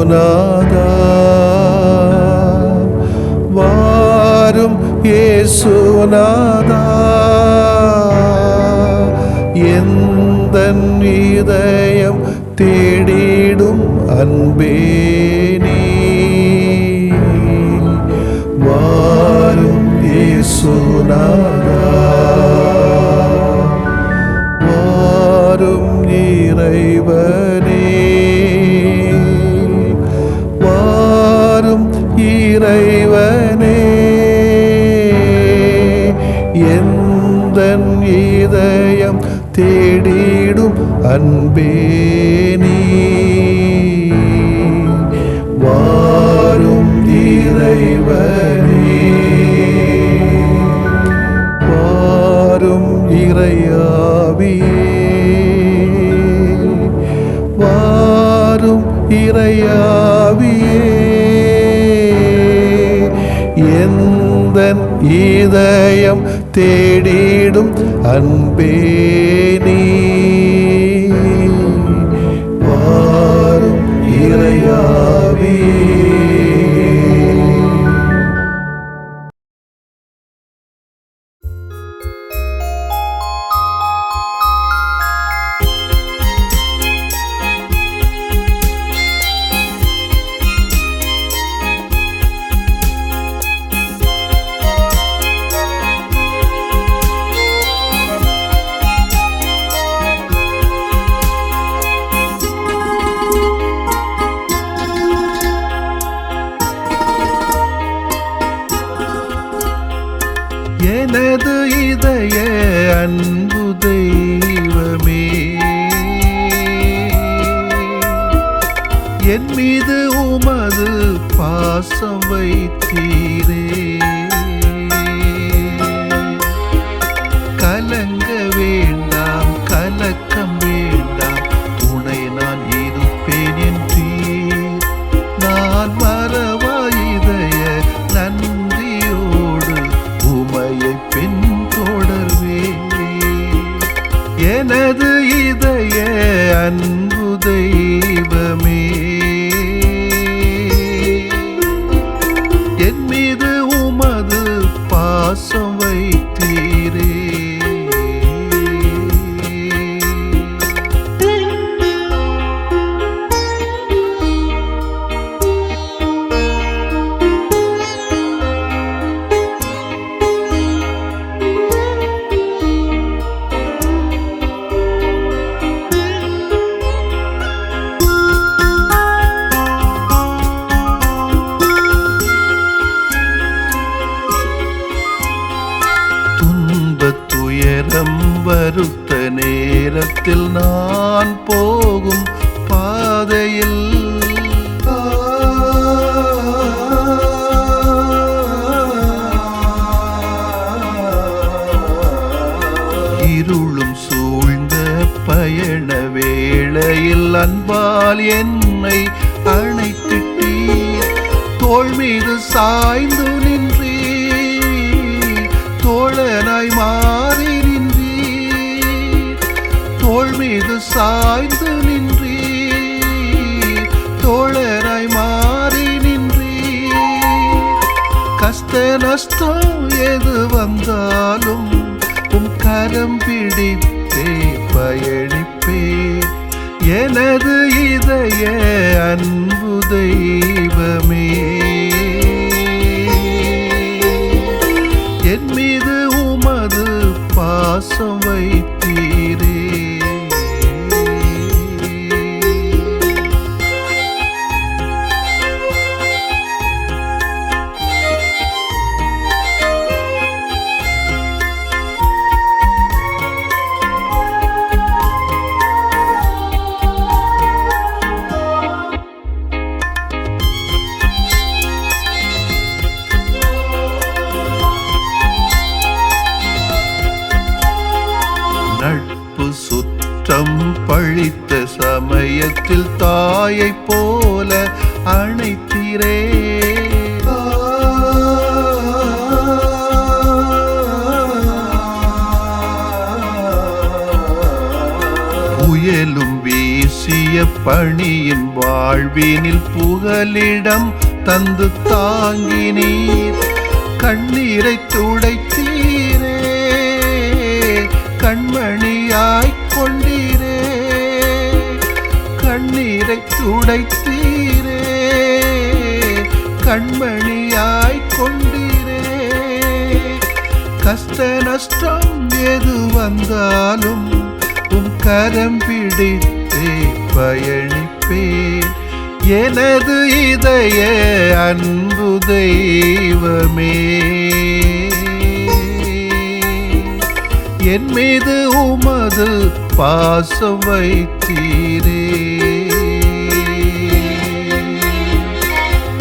இயேசுநாதா வாரும் இயேசுநாதா எந்தன் இதயம் தேடிடும் அன்பே நீ வாரும் இயேசுநாதா வாரும் இறைவனே வாரும் இறைவனே எந்தன் இதயம் தேடிடும் அன்பே நீ வாரும் இறைவனே வாரும் இறையாவியே வாரும் இறையாவியே எந்தன் இதயம் தேடிடும் அன்பே நீ வாரும் இறையாவியே. எனது இதய அன்பு தெய்வமே என் மீது உமது பாசம் வைத்தீரே கலங்க வேண்டாம் கலக்கம் வேண்டாம் துணை நான் இருப்பேன் என்றீர் நான் மறவா இதய நன்றியோடு உமையை பின்தொடர்வே எனது இதய அன்பு தெய்வமே என் மீது உமது பாசம் வைத்தீரே வருத்த நேரத்தில் நான் போகும் பாதையில் இருளும் சூழ்ந்த பயண வேளையில் அன்பால் என்னை அணைத்திட்டீர் தோள் மீது சாய்ந்து நின்றீர் தோழனாய் மாறி தோள் மீது சாய்ந்து நின்றீர் தோழராய் மாறி நின்றீர் கஷ்ட நஷ்டம் எது வந்தாலும் உம் கரம் பிடித்தே பயணிப்பே எனது இதய அன்பு தெய்வமே என் மீது உமது பாசம் வைத்தீரே நட்பு சுற்றம் பழித்த சமயத்தில் தாயைப் போல அணைத்தீரே புயலும் வீச தேசிய பணியின் வாழ்வினில் புகலிடம் தந்து தாங்கினீர். கண்ணீரை துடைத்தீரே, கண்மணியாய் கொண்டீரே. கண்ணீரை துடைத்தீரே, கண்மணியாய் கொண்டீரே. கஷ்ட நஷ்டம் எது வந்தாலும் உம் கரம் பிடித்தே பயணிப்பேன். எனது இதய அன்பு தெய்வமே, என் மீது உமது பாசம் வைத்தீரே.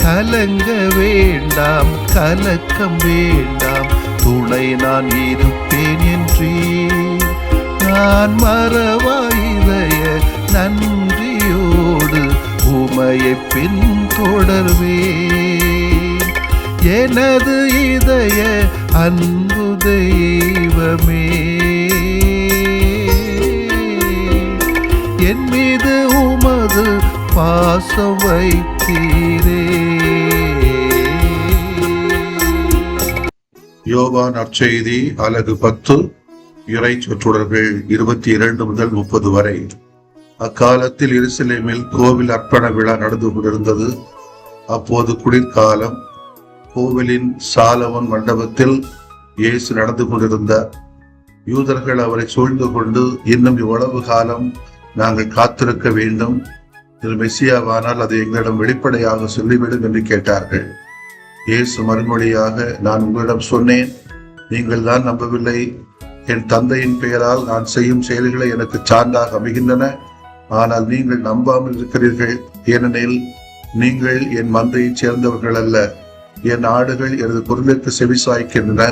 கலங்க வேண்டாம், கலக்கம் வேண்டாம், துணை நான் இருப்பேன் என்றீர். நான் மறவா இதய நன்றியோடு உமையை பின்தொடர்வேன். எனது இதய அன்பு தெய்வமே, என் மீது உமது பாசம் வைத்தீரே. யோவான் நற்செய்தி அலகு 10 இறை சொற்றொடர்கள் 22 முதல் 30 வரை. அக்காலத்தில் எருசலேமில் கோவில் அர்ப்பண விழா நடந்து கொண்டிருந்தது. அப்போது குளிர்காலம். கோவிலின் சாலமோன் மண்டபத்தில் இயேசு நடந்து கொண்டிருந்தார். யூதர்கள் அவரை சூழ்ந்து கொண்டு, இன்னும் இவ்வளவு காலம் நாங்கள் காத்திருக்க வேண்டும், இது மெசியாவானால் அதை எங்களிடம் வெளிப்படையாக சொல்லிவிடும் என்று கேட்டார்கள். இயேசு மறுமொழியாக, நான் உங்களிடம் சொன்னேன், நீங்கள் தான் நம்பவில்லை. என் தந்தையின் பெயரால் நான் செய்யும் செயல்களை எனக்கு சான்றாக அமைகின்றன, ஆனால் நீங்கள் நம்பாமல் இருக்கிறீர்கள். ஏனெனில் நீங்கள் என் மந்தையைச் சேர்ந்தவர்கள் அல்ல. என் ஆடுகள் எனது குரலுக்கு செவிசாய்க்கின்றன.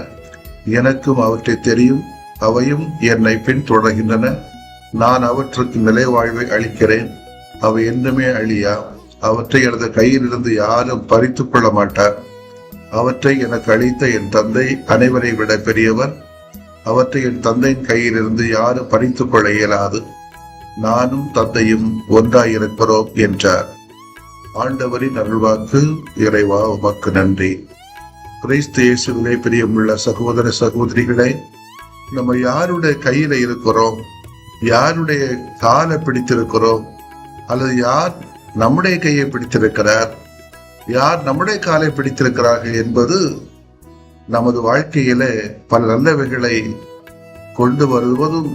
எனக்கும் அவற்றை தெரியும், அவையும் என்னை பின்தொடர்கின்றன. நான் அவற்றுக்கு நிலை வாழ்வை அளிக்கிறேன். அவை என்றுமே அழியா. அவற்றை எனது கையிலிருந்து யாரும் பறித்துக் கொள்ள மாட்டார். அவற்றை எனக்கு அளித்த என் தந்தை அனைவரை விட பெரியவர். அவற்றை என் தந்தையின் கையிலிருந்து யாரும் பறித்துக் கொள்ள இயலாது. நானும் தந்தையும் ஒன்றாயிருக்கிறோம் என்றார். ஆண்டவரின் அருள்வாக்கு. இறைவா உமக்கு நன்றி. கிறிஸ்து இயேசுவிலே பிரியமுள்ள சகோதர சகோதரிகளே, நம்ம யாருடைய கையில இருக்கிறோம், யாருடைய காலை பிடித்திருக்கிறோம், அல்லது யார் நம்முடைய கையை பிடித்திருக்கிறார், யார் நம்முடைய காலை பிடித்திருக்கிறார்கள் என்பது நமது வாழ்க்கையில பல நல்லவைகளை கொண்டு வருவதும்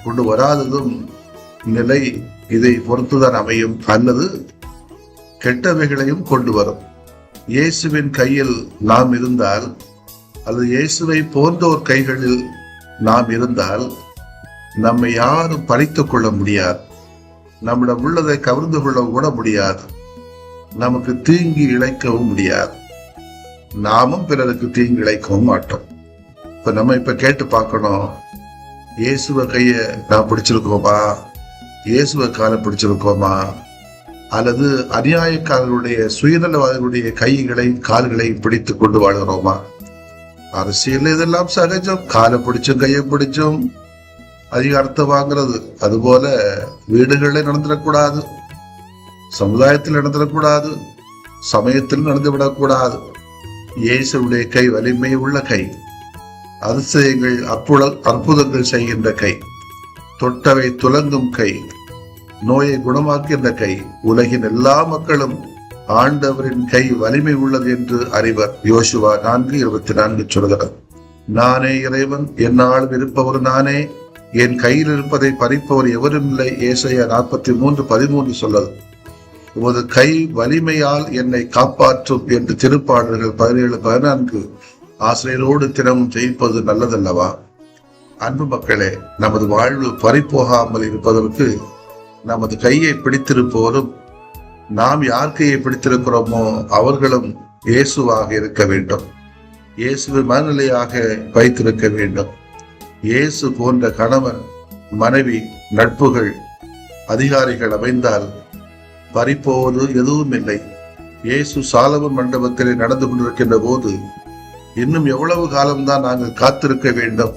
கொண்டு வராததும் நிலை இதை பொறுத்துதான் அமையும், அல்லது கெட்டவைகளையும் கொண்டு வரும். இயேசுவின் கையில் நாம் இருந்தால், அல்லது இயேசுவை போன்றோர் கைகளில் நாம் இருந்தால், நம்மை யாரும் பறித்துக் கொள்ள முடியாது. நம்மிடம் உள்ளதை கவர்ந்து கொள்ள கூட முடியாது. நமக்கு தீங்கி இழைக்கவும் முடியாது. நாமும் பிறருக்கு தீங்கு இழைக்கவும் மாட்டோம். இப்ப நம்ம கேட்டு பார்க்கணும், இயேசுவ கைய நான் பிடிச்சிருக்கோமா, இயேசுவ காலை பிடிச்சிருக்கோமா, அல்லது அநியாயக்காரர்களுடைய சுயநலவாதிகளுடைய கைகளை கால்களை பிடித்து கொண்டு வாழ்கிறோமா? அரசியல் இதெல்லாம் சகஜம். காலை பிடிச்சும் கையை பிடிச்சும் அதிகாரத்தை வாங்குறது. அதுபோல வீடுகளில் நடந்துடக்கூடாது, சமுதாயத்தில் நடந்துடக்கூடாது, சமயத்தில் நடந்துவிடக்கூடாது. இயேசுடைய கை வலிமை உள்ள கை, அதிசயங்கள் அற்புதங்கள் செய்கின்ற கை, தொட்டவை துலங்கும் கை, நோயை குணமாக்கின்ற கை. உலகின் எல்லா மக்களும் ஆண்டவரின் கை வலிமை உள்ளது என்று அறிவர். யோசுவா 4:24 சொல்கிறார். நானே இறைவன், என்னாலும் இருப்பவர் நானே, என் கையில் இருப்பதை பறிப்பவர் எவரும் இல்லை. ஏசாயா 43:13 சொல்லுது. உமது கை வலிமையால் என்னை காப்பாற்றும் என்று திருப்பாடல்கள் 17:14 ஆசிரியரோடு தினமும் ஜெயிப்பது நல்லதல்லவா? அன்பு மக்களே, நமது வாழ்வு பறிப்போகாமல் இருப்பதற்கு நமது கையை பிடித்திருப்போரும் நாம் யார் கையை பிடித்திருக்கிறோமோ அவர்களும் இயேசுவாக இருக்க வேண்டும். இயேசுவை மனநிலையாக வைத்திருக்க வேண்டும். இயேசு போன்ற கணவன், மனைவி, நட்புகள், அதிகாரிகள் அமைந்தால் பறிப்போவது எதுவும் இல்லை. இயேசு சாலமோன் மண்டபத்திலே நடந்து கொண்டிருக்கின்ற போது, இன்னும் எவ்வளவு காலம்தான் நாங்கள் காத்திருக்க வேண்டும்?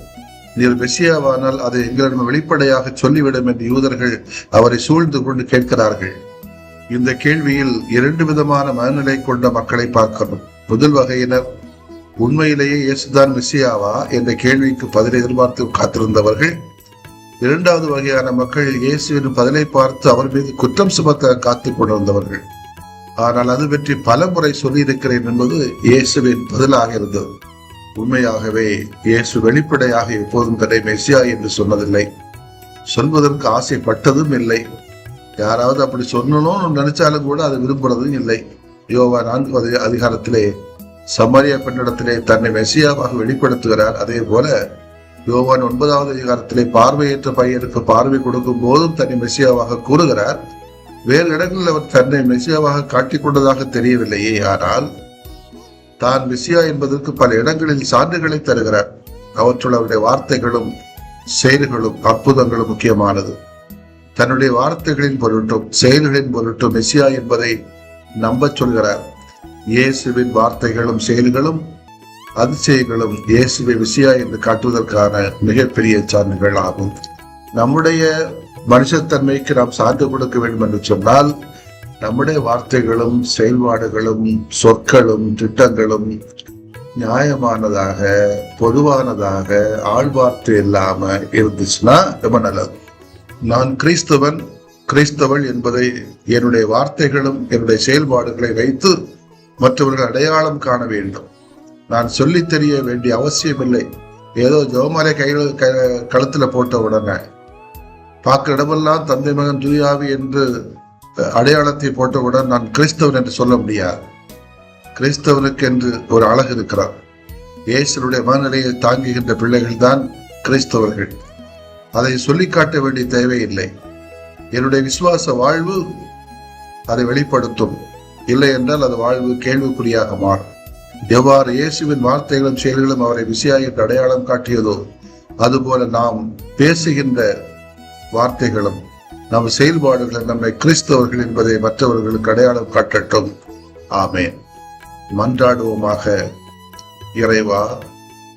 நீர் மெசியாவானால் அதை எங்களிடம் வெளிப்படையாக சொல்லிவிடும் என்று யூதர்கள் அவரை சூழ்ந்து கொண்டு கேட்கிறார்கள். இந்த கேள்வியில் 2 விதமான மனநிலை கொண்ட மக்களை பார்க்கிறோம். முதல் வகையினர் உண்மையிலேயே இயேசுதான் மெசியாவா என்ற கேள்விக்கு பதிலை எதிர்பார்த்து காத்திருந்தவர்கள். 2வது வகையான மக்கள் இயேசுவின் பதிலை பார்த்து அவர் மீது குற்றம் சுமத்த காத்துக் கொண்டிருந்தவர்கள். ஆனால் அது பற்றி பல முறை சொல்லியிருக்கிறேன் என்பது இயேசுவின் பதிலாக இருந்தது. உண்மையாகவே இயேசு வெளிப்படையாக எப்போதும் தன்னை மெசியா என்று சொன்னதில்லை, சொல்வதற்கு ஆசைப்பட்டதும் இல்லை. யாராவது அப்படி சொல்லணும்னு நினைச்சாலும் கூட அதை விரும்புறதும் இல்லை. யோவான் 4 அதிகாரத்திலே சமாரியா பெண்ணிடத்திலே தன்னை மெசியாவாக வெளிப்படுத்துகிறார். அதே போல யோவான் 9வது அதிகாரத்திலே பார்வையற்ற பையனுக்கு பார்வை கொடுக்கும் போதும் தன்னை மெசியாவாக கூறுகிறார். வேறு இடங்களில் அவர் தன்னை மெசியாவாக காட்டிக் கொண்டதாக தெரியவில்லையே, ஆனால் தான் மெசியா என்பதற்கு பல இடங்களில் சான்றுகளை தருகிறார். அவற்றுள் அவருடைய வார்த்தைகளும் செயல்களும் அற்புதங்களும் முக்கியமானது. தன்னுடைய வார்த்தைகளின் பொருட்டும் செயல்களின் பொருட்டும் மெசியா என்பதை நம்ப சொல்கிறார். இயேசுவின் வார்த்தைகளும் செயல்களும் அதிசயங்களும் இயேசுவை மெசியா என்று காட்டுவதற்கான மிகப்பெரிய சான்றுகள் ஆகும். நம்முடைய மனுஷத்தன்மைக்கு நாம் சான்று கொடுக்க வேண்டும் என்று சொன்னால் நம்முடைய வார்த்தைகளும் செயல்பாடுகளும் சொற்களும் திட்டங்களும் நியாயமானதாக, பொதுவானதாக, ஆழ்வார்த்தை இல்லாம இருந்துச்சுன்னா ரொம்ப நல்லது. நான் கிறிஸ்தவள் என்பதை என்னுடைய வார்த்தைகளும் என்னுடைய செயல்பாடுகளை வைத்து மற்றவர்கள் அடையாளம் காண வேண்டும். நான் சொல்லித் தெரிய வேண்டிய அவசியம் இல்லை. ஏதோ ஜெபமாலை கழுத்துல போட்ட உடனே பார்க்க இடமெல்லாம் தந்தை மகன் தூயாவி என்று அடையாளத்தை போட்டவுடன் நான் கிறிஸ்தவன் என்று சொல்ல முடியாது. கிறிஸ்தவனுக்கு என்று ஒரு அழகு இருக்கிறார். இயேசுடைய மனநிலையை தாங்குகின்ற பிள்ளைகள் தான் கிறிஸ்தவர்கள். அதை சொல்லி காட்ட வேண்டிய தேவையில்லை. என்னுடைய விசுவாச வாழ்வு அதை வெளிப்படுத்தும். இல்லை என்றால் அது வாழ்வு கேள்விக்குறியாக மாறும். எவ்வாறு இயேசுவின் வார்த்தைகளும் செயல்களும் அவரை மெசியா என்று அடையாளம் காட்டியதோ அதுபோல நாம் பேசுகின்ற வார்த்தைகளும் நம் செயல்பாடுகளும் நம்மை கிறிஸ்தவர்கள் என்பதை மற்றவர்களுக்கு அடையாளம் காட்டட்டும். ஆமென். மன்றாடுவோமாக. இறைவா,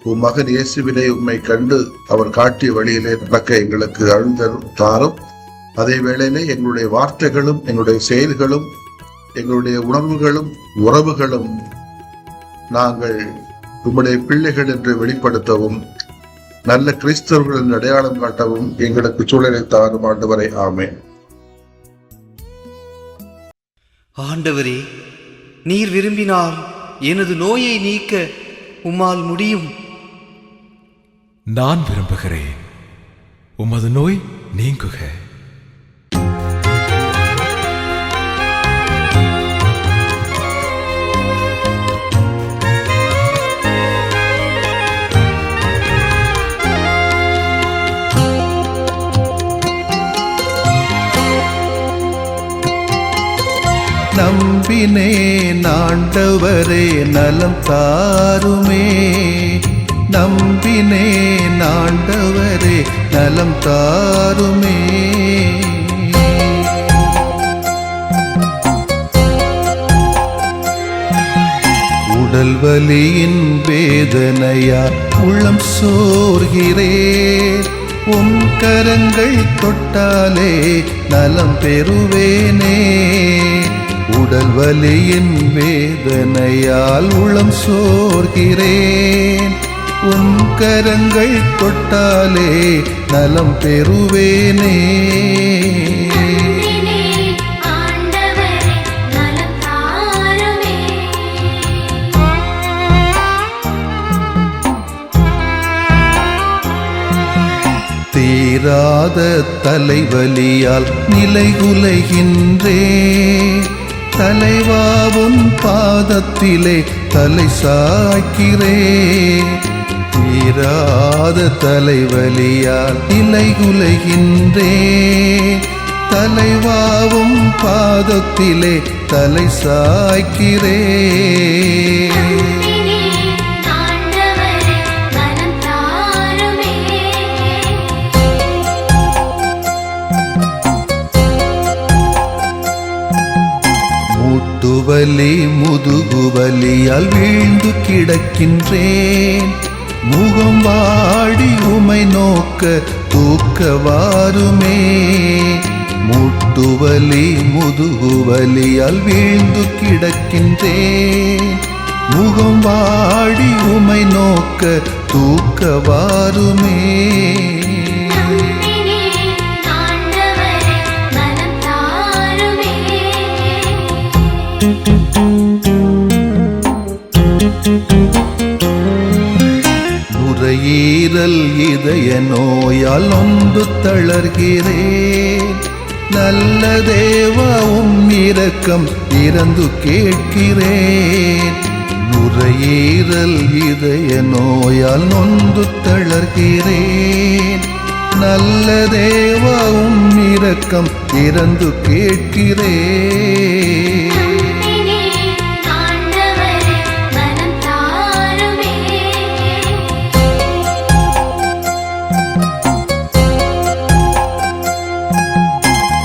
உம் மகன் இயேசுவினை உம்மை கண்டு அவர் காட்டிய வழியிலே நடக்க எங்களுக்கு அருள் தாரும். அதே வேளையிலே எங்களுடைய வார்த்தைகளும் எங்களுடைய செயல்களும் எங்களுடைய உணர்வுகளும் உறவுகளும் நாங்கள் உம்முடைய பிள்ளைகள் என்று வெளிப்படுத்தவும் நல்ல கிறிஸ்தவர்களின் அடையாளம் காட்டவும் எங்களுக்கு சூழலை தாரும் ஆண்டவரே. ஆமென். ஆண்டவரே, நீர் விரும்பினால் எனது நோயை நீக்க உம்மால் முடியும். நான் விரும்புகிறேன், உமது நோய் நீங்குக. நம்பினேன் ஆண்டவரே நலம் தாருமே, நம்பினேன் ஆண்டவரே நலம் தாருமே. உடல் வலியின் வேதனையா உள்ளம் சோர்கிறேன், உம் கரங்கள் தொட்டாலே நலம் பெறுவேனே. உடல் வலியின் வேதனையால் உளம் சோர்கிறேன், உம் கரங்கள் தொட்டாலே நலம் பெறுவேனே. தீராத தலைவலியால் நிலைகுலைகின்றேன், தலைவாவும் பாதத்திலே தலை சாய்க்கிறேன். தீராத தலைவலியால் நிலைகுலைகின்றேன், தலைவாவும் பாதத்திலே தலை சாய்க்கிறேன். முதுகுவலி முதுகுவலியால் வீழ்ந்து கிடக்கின்றேன், முகம் வாடி உமை நோக்க தூக்க வாருமே. முட்டுவலி முதுகுவலியால் வீழ்ந்து கிடக்கின்றேன். முகம் வாடி உமை நோக்க தூக்க வாருமே. நுரையீரல் இதய நோயால் நொந்து தளர்கிறேன். நல்ல தேவாவும் இரக்கம் இறந்து கேட்கிறேன். நுரையீரல் இதய நோயால் நொந்து தளர்கிறேன். நல்ல தேவாவும் இரக்கம் இறந்து கேட்கிறேன்.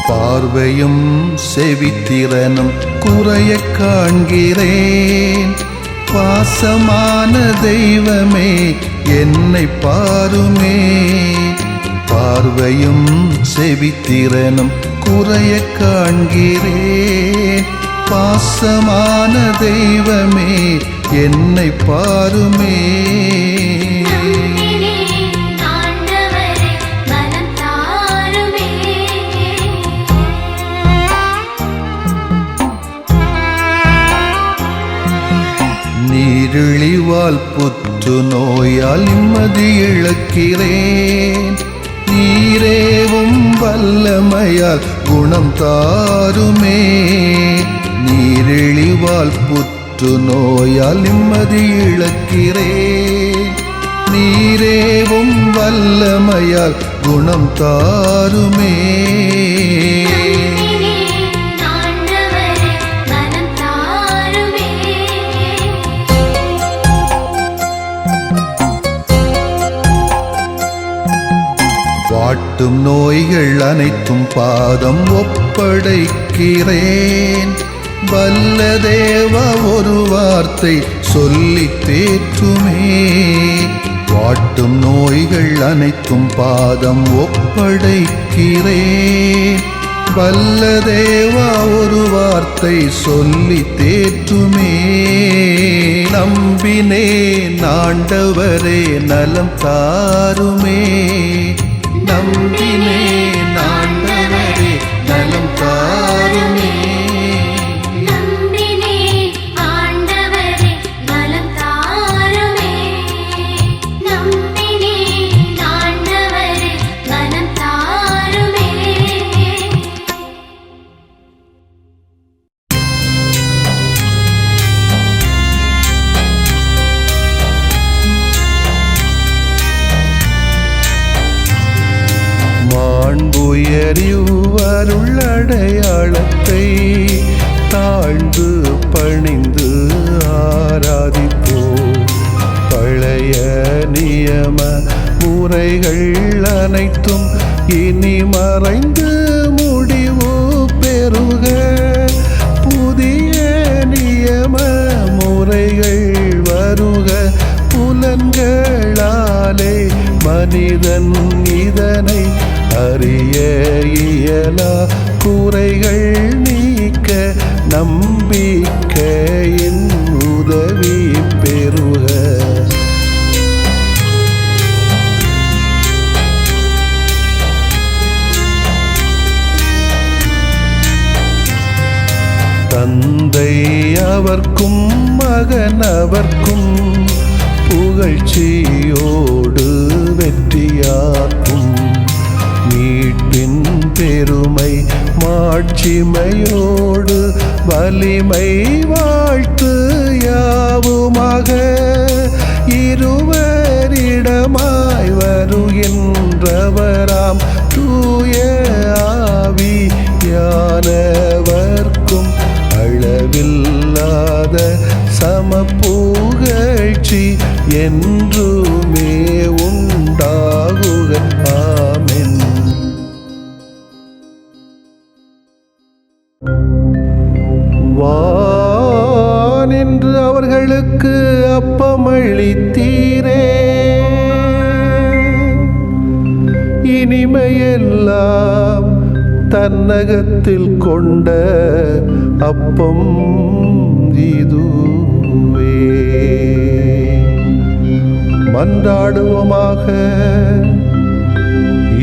பார்வையும் செவித்திறனும் குறைய காண்கிறேன். பாசமான தெய்வமே என்னை பாருமே. பார்வையும் செவித்திறனும் குறைய காண்கிறேன். பாசமான தெய்வமே என்னை பாருமே. நீரிழிவால் புற்று நோயால் நிம்மதி இழக்கிறேன். நீரேவும் வல்லமையால் குணம் தாருமே. நீரிழிவால் புற்று நோயால் நிம்மதி இழக்கிறேன். நீரேவும் வல்லமையால் குணம் தாருமே. வாட்டும் நோய்கள் அனைத்தும் பாதம் ஒப்படைக்கிறேன். வல்ல தேவா ஒரு வார்த்தை சொல்லி தேற்றுமே. வாட்டும் நோய்கள் அனைத்தும் பாதம் ஒப்படைக்கிறேன். வல்ல தேவா ஒரு வார்த்தை சொல்லி தேற்றுமே. நம்பினேன் ஆண்டவரே நலம் தாருமே. நம்பினேன் ஆண்டவரே நலம் தாருமே. உயர்வருள் அடையாளத்தை தாழ்ந்து பணிந்து ஆராதிப்போம். பழைய நியம முறைகள் அனைத்தும் இனி மறைந்து முடிவு பெறுக. புதிய நியம முறைகள் வருக. புலன்களாலே மனிதன் இதனை அறிய இயலா. குறைகள் நீக்க நம்பிக்கையின் உதவி பெறுக. தந்தை அவர்க்கும் மகன் அவர்க்கும் புகழ்ச்சியோடு வெற்றியாக்கும். மீட்பின் பெருமை மாட்சிமையோடு வலிமை வாழ்த்து யாவுமாக. இருவரிடமாய் வருகின்றவராம் தூய ஆவியானவர்க்கும் அளவில்லாத சமப்புகழ்ச்சி என்றுமே உண்டாகுக. ஆமென். வானின்று அவர்களுக்கு அப்பமளித்தீரே. மகிமையெல்லாம் தன்னகத்தில் கொண்ட அப்பம் இதுவே. மன்றாடுவோமாக.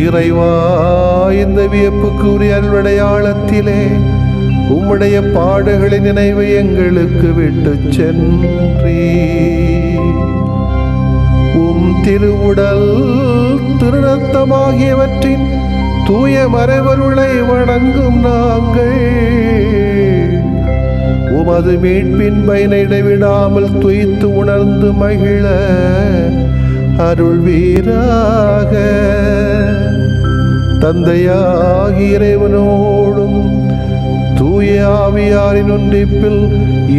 இறைவா, இந்த வியப்புக்குரிய அருள்வடையாளத்திலே உம்முடைய பாடுகளின் நினைவை எங்களுக்கு விட்டு சென்றீ. உம் திருவுடல் திருநத்தமாகியவற்றின் தூய மறைவருளை வணங்கும் நாங்கள் உமது மீட்பின் பயனை இடைவிடாமல் துய்த்து உணர்ந்து மகிழ அருள்வீராக. தந்தையாகிய இறைவனோடும் தூய ஆவியாரின் ஒன்றிப்பில்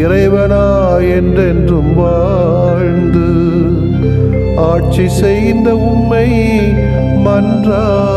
இறைவனா என்றென்றும் வாழ்ந்து ஆட்சி செய்த உம்மை மன்றாடுகிறோ.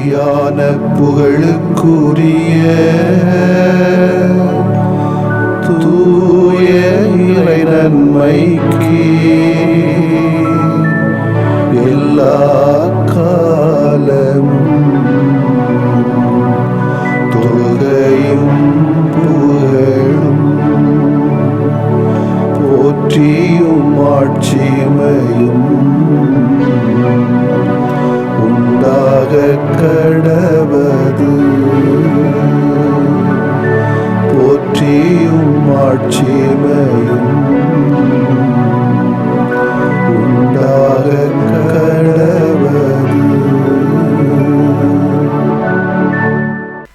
ஆவியான புகழுக்குரிய தூய இறை நன்மைக்கு எல்லா காலமும் தொழுகையும் புகழும் போற்றியும் ஆட்சிமையும் உண்டாக கடவது. போற்றியும் ஆட்சிமையும் உண்டாக கடவது.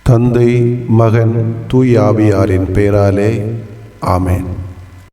தந்தை, மகன், தூய ஆவியாரின் பெயராலே ஆமென்.